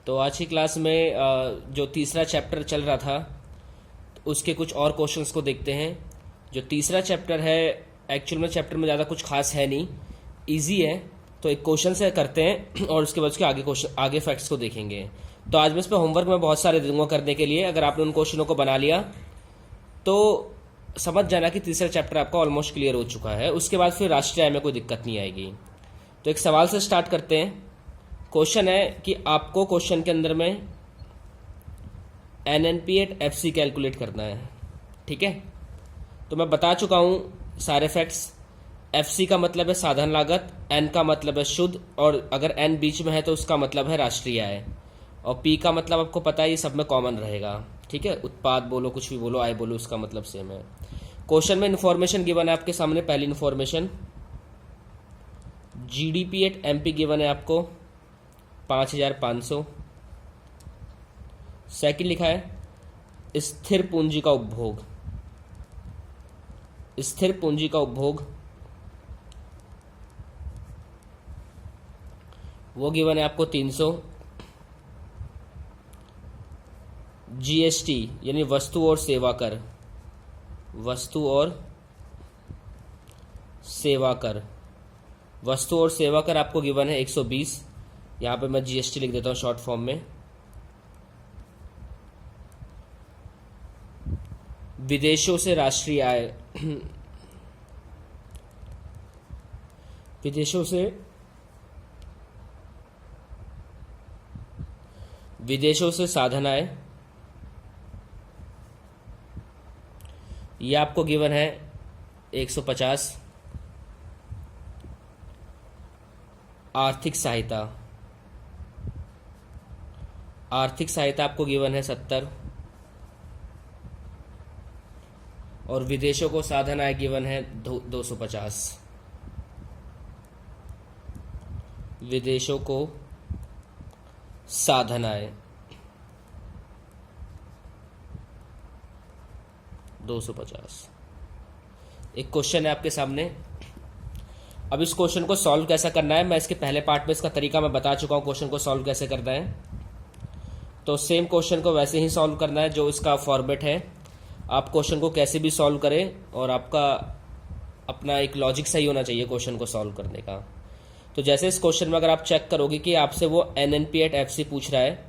तो आज की क्लास में जो तीसरा चैप्टर चल रहा था उसके कुछ और क्वेश्चंस को देखते हैं। जो तीसरा चैप्टर है एक्चुअल में चैप्टर में ज़्यादा कुछ खास है नहीं, इजी है। तो एक क्वेश्चन से करते हैं और उसके बाद उसके आगे फैक्ट्स को देखेंगे। तो आज मैं इस पर होमवर्क में बहुत सारे दूंगा करने के लिए। अगर आपने उन क्वेश्चनों को बना लिया तो समझ जाना कि तीसरा चैप्टर आपका ऑलमोस्ट क्लियर हो चुका है। उसके बाद फिर राष्ट्रीय आय में कोई दिक्कत नहीं आएगी। तो एक सवाल से स्टार्ट करते हैं। क्वेश्चन है कि आपको क्वेश्चन के अंदर में NNP/FC कैलकुलेट करना है, ठीक है। तो मैं बता चुका हूं सारे फैक्ट्स। FC का मतलब है साधन लागत, N का मतलब है शुद्ध, और अगर N बीच में है तो उसका मतलब है राष्ट्रीय आय, और P का मतलब आपको पता है ये सब में कॉमन रहेगा, ठीक है। उत्पाद बोलो, कुछ भी बोलो, आय बोलो, उसका मतलब सेम है। क्वेश्चन में इन्फॉर्मेशन गिवन है आपके सामने। पहली इन्फॉर्मेशन GDP/MP गिवन है आपको 5500। सेकंड लिखा है स्थिर पूंजी का उपभोग। स्थिर पूंजी का उपभोग वो गिवन है आपको 300। GST यानी वस्तु और सेवा कर, वस्तु और सेवा कर, वस्तु और सेवा कर आपको गिवन है 120। यहां पे मैं GST लिख देता हूं शॉर्ट फॉर्म में। विदेशों से राष्ट्रीय आय, विदेशों से साधन आय, ये आपको गिवन है 150। आर्थिक सहायता, आर्थिक सहायता आपको गिवन है 70, और विदेशों को साधन आय गिवन है 250। विदेशों को साधन आय 250। एक क्वेश्चन है आपके सामने। अब इस क्वेश्चन को सॉल्व कैसा करना है, मैं इसके पहले पार्ट में इसका तरीका मैं बता चुका हूं क्वेश्चन को सॉल्व कैसे करना है। तो सेम क्वेश्चन को वैसे ही सॉल्व करना है जो इसका फॉर्मेट है। आप क्वेश्चन को कैसे भी सॉल्व करें और आपका अपना एक लॉजिक सही होना चाहिए क्वेश्चन को सॉल्व करने का। तो जैसे इस क्वेश्चन में अगर आप चेक करोगे कि आपसे वो NNP/FC पूछ रहा है,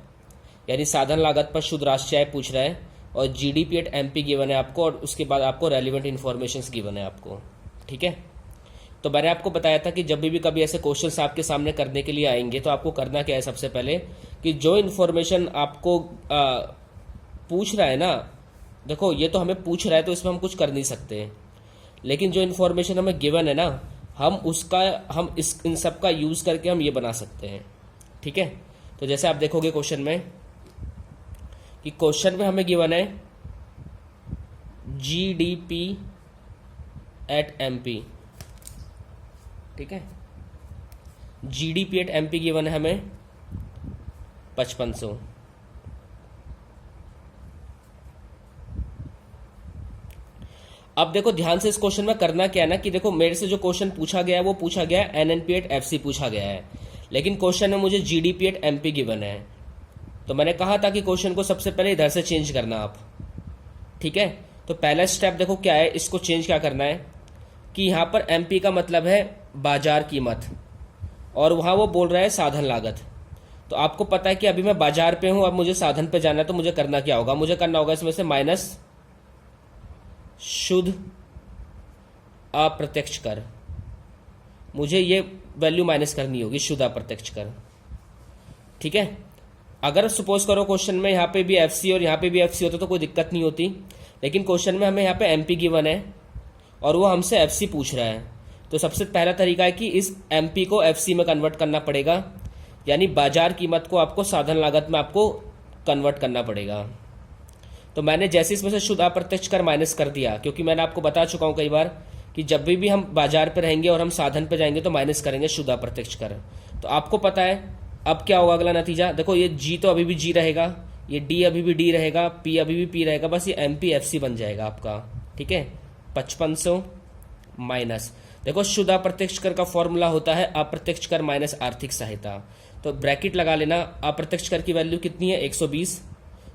यानी साधन लागत पर शुद्ध राष्ट्रीय आय पूछ रहा है, और GDP/MP गिवन है आपको, और उसके बाद आपको रेलिवेंट इन्फॉर्मेशन गिवन है आपको, ठीक है। तो मैंने आपको बताया था कि जब भी कभी ऐसे क्वेश्चंस आपके सामने करने के लिए आएंगे तो आपको करना क्या है। सबसे पहले कि जो इन्फॉर्मेशन आपको पूछ रहा है ना, देखो ये तो हमें पूछ रहा है तो इसमें हम कुछ कर नहीं सकते, लेकिन जो इन्फॉर्मेशन हमें गिवन है ना, हम इन सब का यूज करके हम ये बना सकते हैं, ठीक है। तो जैसे आप देखोगे क्वेश्चन में कि क्वेश्चन में हमें गिवन है GDP/MP, ठीक है। GDP/MP गिवन है हमें 5500। अब देखो ध्यान से इस क्वेश्चन में करना क्या है ना, कि देखो मेरे से जो क्वेश्चन पूछा गया है वो पूछा गया है NNP/FC पूछा गया है, लेकिन क्वेश्चन में मुझे GDP/MP गिवन है। तो मैंने कहा था कि क्वेश्चन को सबसे पहले इधर से चेंज करना आप, ठीक है। तो पहला स्टेप देखो क्या है, इसको चेंज क्या करना है कि यहां पर MP का मतलब है बाजार कीमत, और वहां वो बोल रहा है साधन लागत। तो आपको पता है कि अभी मैं बाजार पे हूं, अब मुझे साधन पे जाना है, तो मुझे करना क्या होगा, मुझे करना होगा इसमें से माइनस शुद्ध अप्रत्यक्ष कर। मुझे ये वैल्यू माइनस करनी होगी, शुद्ध अप्रत्यक्ष कर, ठीक है। अगर सपोज करो क्वेश्चन में यहाँ पे भी FC और यहाँ पे भी FC होता तो कोई दिक्कत नहीं होती, लेकिन क्वेश्चन में हमें यहाँ पे MP गिवन है और वो हमसे FC पूछ रहा है। तो सबसे पहला तरीका है कि इस MP को FC में कन्वर्ट करना पड़ेगा, यानी बाजार कीमत को आपको साधन लागत में आपको कन्वर्ट करना पड़ेगा। तो मैंने जैसे इसमें से शुद्ध अप्रत्यक्ष कर माइनस कर दिया, क्योंकि मैंने आपको बता चुका हूं कई बार कि जब भी हम बाजार पे रहेंगे और हम साधन पे जाएंगे तो माइनस करेंगे शुद्ध अप्रत्यक्ष कर। तो आपको पता है अब क्या होगा अगला नतीजा। देखो ये G तो अभी भी G रहेगा, ये D अभी भी D रहेगा, P अभी भी P रहेगा, बस ये MP/FC बन जाएगा आपका, ठीक है। 5500 माइनस, देखो शुद्ध अप्रत्यक्ष कर का फॉर्मूला होता है अप्रत्यक्ष कर माइनस आर्थिक सहायता। तो ब्रैकेट लगा लेना। अप्रत्यक्ष कर की वैल्यू कितनी है 120,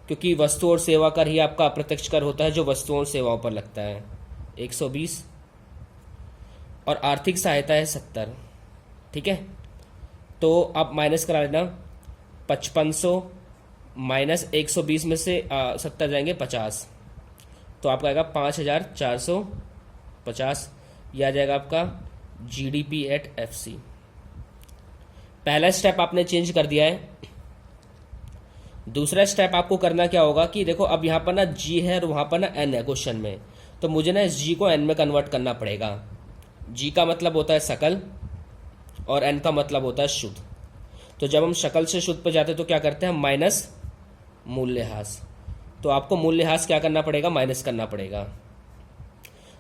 क्योंकि वस्तु और सेवा कर ही आपका अप्रत्यक्ष कर होता है जो वस्तुओं और सेवाओं पर लगता है 120, और आर्थिक सहायता है 70। ठीक है, तो आप माइनस करा लेना 5500 माइनस 120 में से 70 जाएंगे 50, तो आपका आएगा 5450। यह आ जाएगा आपका GDP एट FC। पहला स्टेप आपने चेंज कर दिया है। दूसरा स्टेप आपको करना क्या होगा कि देखो अब यहाँ पर ना G है और वहाँ पर ना N है क्वेश्चन में, तो मुझे ना इस G को N में कन्वर्ट करना पड़ेगा। G का मतलब होता है सकल और N का मतलब होता है शुद्ध। तो जब हम शकल से शुद्ध पे जाते हैं तो क्या करते हैं हम माइनस मूल्यह्रास, तो आपको मूल्यह्रास क्या करना पड़ेगा माइनस करना पड़ेगा।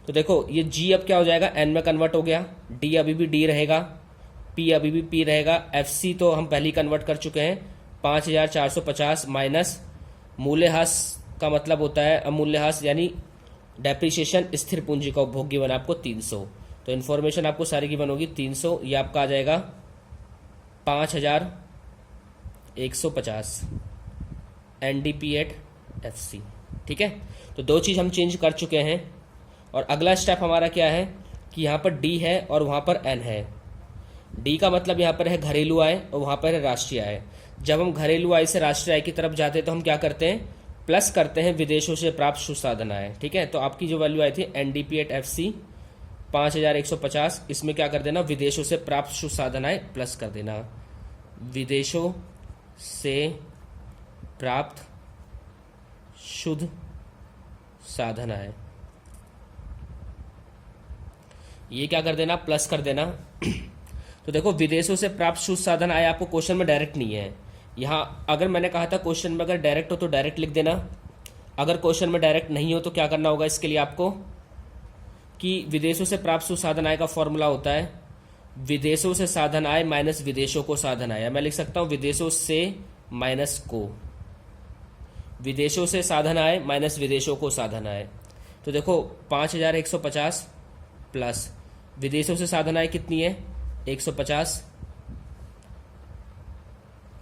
तो देखो ये G अब क्या हो जाएगा N में कन्वर्ट हो गया, D अभी भी D रहेगा, P अभी भी P रहेगा, FC तो हम पहले ही कन्वर्ट कर चुके हैं 5450 माइनस मूल्यह्रास का मतलब होता है अमूल्यह्रास यानी डेप्रिसिएशन स्थिर पूंजी का उपभोग गिवन आपको 300। तो इन्फॉर्मेशन आपको सारी गिवन होगी 300, ये आपका आ जाएगा 5150 NDP एट FC। ठीक है, तो दो चीज़ हम चेंज कर चुके हैं। और अगला स्टेप हमारा क्या है कि यहाँ पर D है और वहाँ पर N है। D का मतलब यहाँ पर है घरेलू आय और वहाँ पर है राष्ट्रीय आय। जब हम घरेलू आय से राष्ट्रीय आय की तरफ जाते हैं तो हम क्या करते हैं प्लस करते हैं विदेशों से प्राप्त सुसाधन आय। ठीक है, तो आपकी जो वैल्यू आई थी NDP एट FC 5150, इसमें क्या कर देना विदेशों से प्राप्त सुसाधन आय प्लस कर देना विदेशों से प्राप्त शुद्ध साधन आय, ये क्या कर देना प्लस कर देना। तो देखो विदेशों से प्राप्त शुद्ध साधन आय आपको क्वेश्चन में डायरेक्ट नहीं है। यहाँ अगर मैंने कहा था क्वेश्चन में अगर डायरेक्ट हो तो डायरेक्ट लिख देना, अगर क्वेश्चन में डायरेक्ट नहीं हो तो क्या करना होगा इसके लिए आपको कि विदेशों से प्राप्त शुद्ध साधन आय का फॉर्मूला होता है विदेशों से साधन आय माइनस विदेशों को साधन आय। मैं लिख सकता हूं विदेशों से माइनस को, विदेशों से साधन आय माइनस विदेशों को साधन आय। तो देखो 5150 प्लस विदेशों से साधन आय कितनी है 150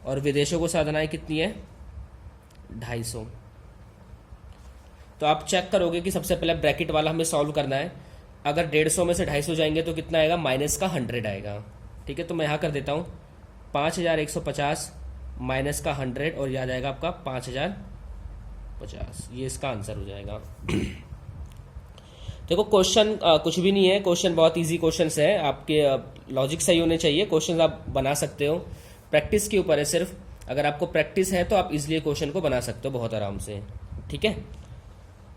और विदेशों को साधन आय कितनी है 250। तो आप चेक करोगे कि सबसे पहले ब्रैकेट वाला हमें सॉल्व करना है। अगर 150 में से 250 जाएंगे तो कितना आएगा माइनस का 100 आएगा। ठीक है, तो मैं यहां कर देता हूं 5150 माइनस का 100 और याद आएगा आपका 5050, ये इसका आंसर हो जाएगा। देखो क्वेश्चन कुछ भी नहीं है, क्वेश्चन बहुत इजी क्वेश्चन है, आपके लॉजिक सही होने चाहिए, क्वेश्चन आप बना सकते हो, प्रैक्टिस के ऊपर है सिर्फ। अगर आपको प्रैक्टिस है तो आप इजिली क्वेश्चन को बना सकते हो बहुत आराम से। ठीक है,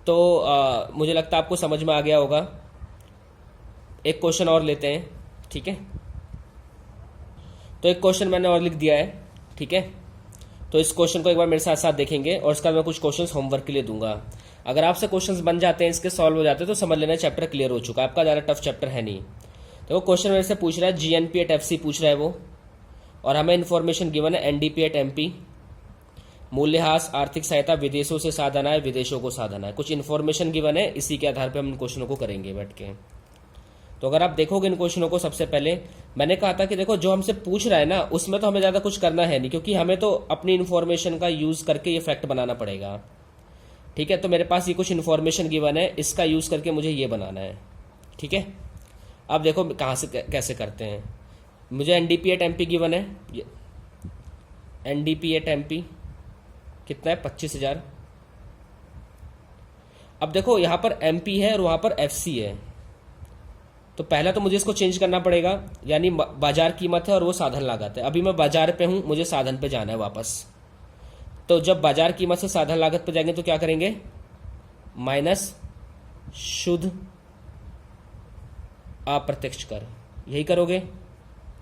तो मुझे लगता है आपको समझ में आ गया होगा। एक क्वेश्चन और लेते हैं। ठीक है, तो एक क्वेश्चन मैंने और लिख दिया है। ठीक है, तो इस क्वेश्चन को एक बार मेरे साथ साथ देखेंगे और उसका मैं कुछ क्वेश्चंस होमवर्क के लिए दूंगा। अगर आपसे क्वेश्चंस बन जाते हैं इसके सॉल्व हो जाते हैं तो समझ लेना चैप्टर क्लियर हो चुका है आपका, ज़्यादा टफ चैप्टर है नहीं। तो वो क्वेश्चन मेरे से पूछ रहा है GNP एट FC पूछ रहा है वो, और हमें इन्फॉर्मेशन गिवन है NDP एट MP, मूल्यह्रास आर्थिक सहायता विदेशों से साधन आय विदेशों को साधन आय, कुछ इन्फॉर्मेशन गिवन है, इसी के आधार पर हम इन क्वेश्चनों को करेंगे बैठ के। तो अगर आप देखोगे इन क्वेश्चनों को, सबसे पहले मैंने कहा था कि देखो जो हमसे पूछ रहा है ना उसमें तो हमें ज़्यादा कुछ करना है नहीं, क्योंकि हमें तो अपनी इन्फॉर्मेशन का यूज़ करके ये फैक्ट बनाना पड़ेगा। ठीक है, तो मेरे पास ये कुछ इन्फॉर्मेशन गिवन है, इसका यूज़ करके मुझे ये बनाना है। ठीक है, अब देखो कहाँ से कैसे करते हैं। मुझे NDP एट MP गिवन है, NDP एट MP कितना है 25,000। अब देखो यहाँ पर MP है और वहाँ पर FC है, तो पहला तो मुझे इसको चेंज करना पड़ेगा, यानी बाजार कीमत है और वो साधन लागत है। अभी मैं बाजार पे हूं, मुझे साधन पे जाना है वापस। तो जब बाजार कीमत से साधन लागत पे जाएंगे तो क्या करेंगे माइनस शुद्ध अप्रत्यक्ष कर, यही करोगे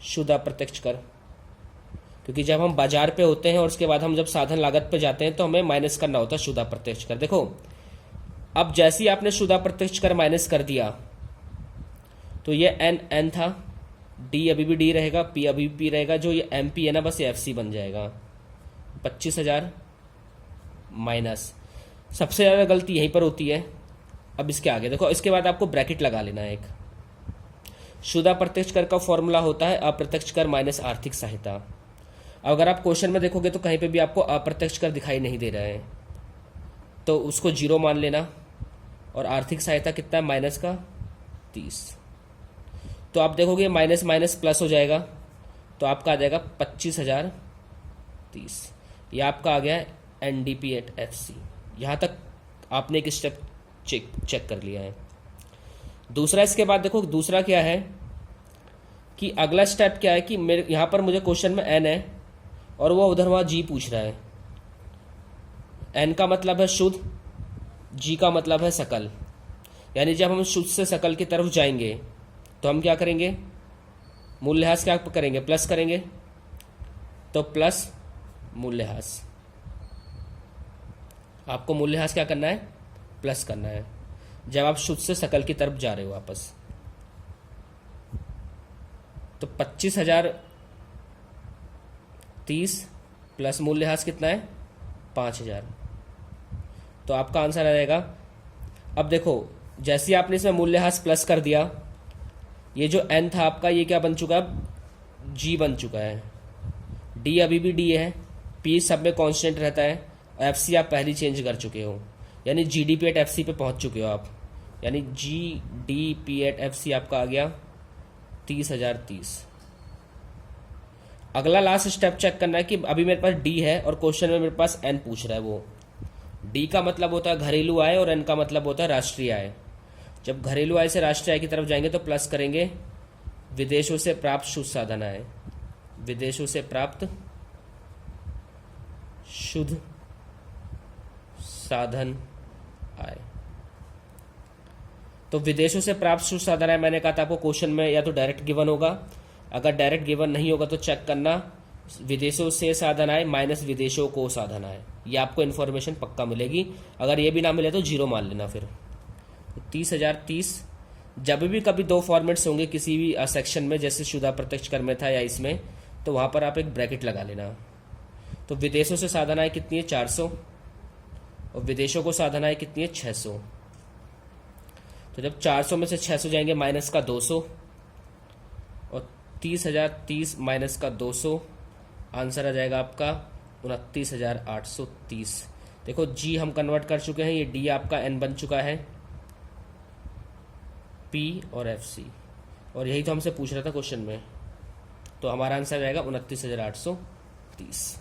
शुद्ध अप्रत्यक्ष कर, क्योंकि जब हम बाजार पे होते हैं और उसके बाद हम जब साधन लागत पे जाते हैं तो हमें माइनस करना होता है शुद्ध अप्रत्यक्ष कर। देखो अब जैसे ही आपने शुद्ध अप्रत्यक्ष कर माइनस कर दिया तो ये n था, D अभी भी D रहेगा, P अभी भी P रहेगा, जो ये MP है ना बस ये FC बन जाएगा 25,000 माइनस। सबसे ज़्यादा गलती यहीं पर होती है। अब इसके आगे देखो, इसके बाद आपको ब्रैकेट लगा लेना है। एक शुद्ध अप्रत्यक्ष कर का फॉर्मूला होता है अप्रत्यक्ष कर माइनस आर्थिक सहायता, अगर आप क्वेश्चन में देखोगे तो कहीं पे भी आपको अप्रत्यक्ष कर दिखाई नहीं दे रहा है, तो उसको 0 मान लेना। और आर्थिक सहायता कितना है, माइनस का 30। तो आप देखोगे माइनस माइनस प्लस हो जाएगा, तो आपका आ जाएगा 25,030। यह आपका आ गया है NDP@FC। यहाँ तक आपने एक स्टेप चेक कर लिया है। दूसरा, इसके बाद देखो दूसरा क्या है कि अगला स्टेप क्या है कि मेरे यहाँ पर मुझे क्वेश्चन में n है और वो उधर वहाँ g पूछ रहा है। n का मतलब है शुद्ध, g का मतलब है सकल। यानी जब हम शुद्ध से सकल की तरफ जाएंगे तो हम क्या करेंगे, मूल्यह्रास क्या करेंगे, प्लस करेंगे। तो प्लस मूल्यह्रास, आपको मूल्यह्रास क्या करना है, प्लस करना है जब आप शुद्ध से सकल की तरफ जा रहे हो वापस। तो 25,030 प्लस मूल्यह्रास कितना है, 5,000। तो आपका आंसर आ जाएगा। अब देखो जैसे ही आपने इसमें मूल्यह्रास प्लस कर दिया, ये जो n था आपका ये क्या बन चुका है, g बन चुका है। d अभी भी d है, p सब में कांस्टेंट रहता है, FC आप पहले चेंज कर चुके हो, यानी GDP@FC पे पहुंच चुके हो आप। यानी GDP@FC आपका आ गया 30,030। अगला लास्ट स्टेप चेक करना है कि अभी मेरे पास D है और क्वेश्चन में मेरे पास N पूछ रहा है। वो D का मतलब होता है घरेलू आय और N का मतलब होता है राष्ट्रीय आय। जब घरेलू आय से राष्ट्रीय आय की तरफ जाएंगे तो प्लस करेंगे विदेशों से प्राप्त शुद्ध साधन आय, विदेशों से प्राप्त शुद्ध साधन आय। तो विदेशों से प्राप्त शुद्ध साधन आय मैंने कहा था आपको क्वेश्चन में या तो डायरेक्ट गिवन होगा, अगर डायरेक्ट गिवन नहीं होगा तो चेक करना विदेशों से साधन आय माइनस विदेशों को साधन आय, ये आपको इन्फॉर्मेशन पक्का मिलेगी। अगर ये भी ना मिले तो 0 मान लेना। फिर 30,030 जब भी कभी दो फॉर्मेट्स होंगे किसी भी सेक्शन में, जैसे शुद्ध अप्रत्यक्ष कर में था या इसमें, तो वहां पर आप एक ब्रैकेट लगा लेना। तो विदेशों से साधन आय कितनी है, 400, और विदेशों को साधन आय कितनी है, 600। तो जब 400 में से 600 जाएंगे माइनस का 200, और 30,030 माइनस का 200, आंसर आ जाएगा आपका 29,830। देखो जी हम कन्वर्ट कर चुके हैं, ये डी आपका एन बन चुका है, पी और एफ सी, और यही तो हमसे पूछ रहा था क्वेश्चन में। तो हमारा आंसर आ जाएगा 29,830।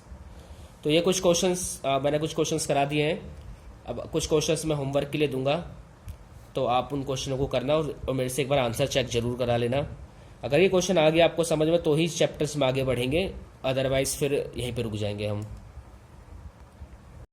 तो ये कुछ क्वेश्चंस मैंने कुछ क्वेश्चंस करा दिए हैं। अब कुछ क्वेश्चंस मैं होमवर्क के लिए दूंगा, तो आप उन क्वेश्चनों को करना और मेरे से एक बार आंसर चेक जरूर करा लेना। अगर ये क्वेश्चन आ गया आपको समझ में तो ही चैप्टर्स में आगे बढ़ेंगे, अदरवाइज फिर यहीं पे रुक जाएंगे हम।